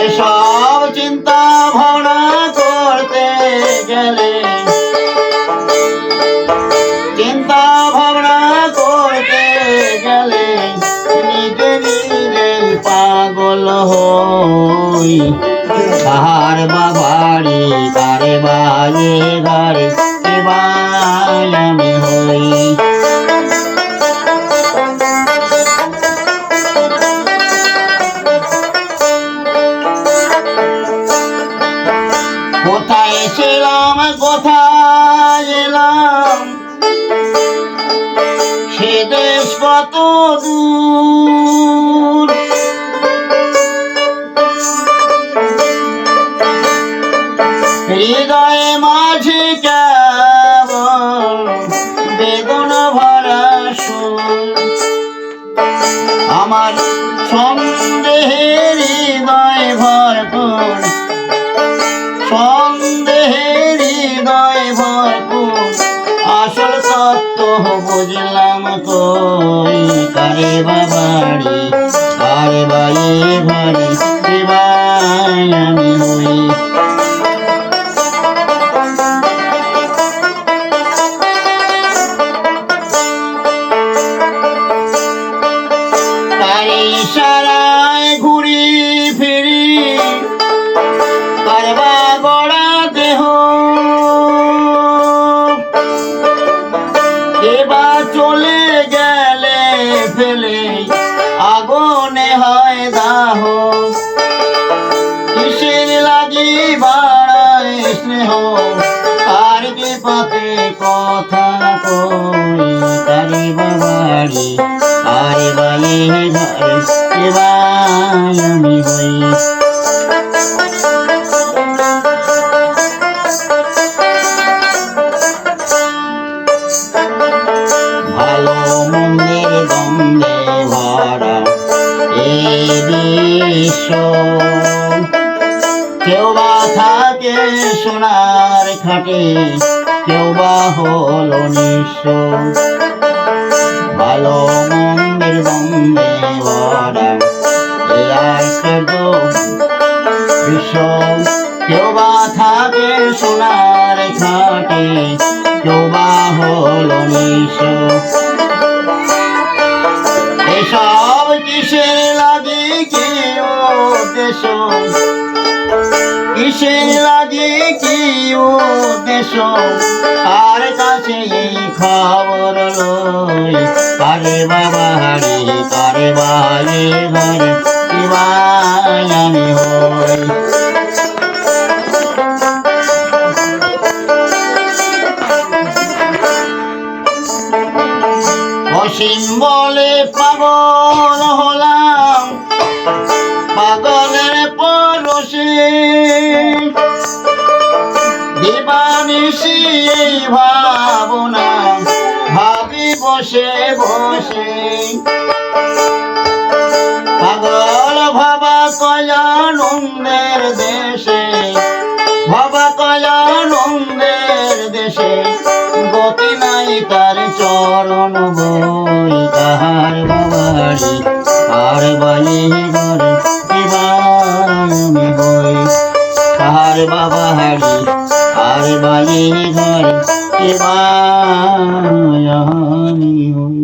এসব চিন্তা ভাবনা করতে গেলে নিজে নিজে পাগল হই। কার বাবাড়ি কারে বায়ে ঘরে আমি হই। কোথায় ছিলাম কোথায় এলাম, সে দেশ কত দূর। হৃদয়ে মাঝে কেবল বেদনা ভরা সুর। আমার সন্দেহের হৃদয় ভরপুর, সন্দেহের হৃদয় ভরপুর। আসল তত্ত্ব বুঝলাম কই। কারে বাবাড়ি কারে বায়ে ঘরে আমি হই। তাই ইশারায় ঘুরি ফিরি কারবা গড়া দেহ। এবার চলে গেলে ফেলে আগুনে হয় দাহ। কিসের লাগি বাড়ায় স্নেহ, আর কি পাতে কথা কই। কারে বাবাড়ি কারে বায়ে ঘরে আমি হই। ভালো মন্দের দ্বন্দ্বে ভরা এই বিশ্ব। কেউ বা থাকে সোনার খাটে, কেউ বা হলো নিঃস্ব। ভালো মন্দের দ্বন্দ্বে ভরা এই আশ্চর্য বিশ্ব। কেউ বা থাকে সোনার খাটে, কেউ বা হলো নিঃস্ব। এসব কিসের লাগে কি উদ্দেশ্য, কিসের লাগে কি উদ্দেশ্য। আর কাছে এই খবর লই। কারে বাবাড়ি কারে বায়ে ঘরে আমি হই। অসীম বলে পাগল হলাম, পাগলের পরশে। দিবানিশি এই ভাবনা ভাবি বসে বসে। পাগল ভাবা কয় আনন্দের দেশে, ভাবা কয় আনন্দের দেশে। গতি নাই তার চরণ বই। কার বাবাড়ি কার বায়ে ঘরে আমি হই। কার বাবাড়ি কার বায়ে ঘরে আমি হই।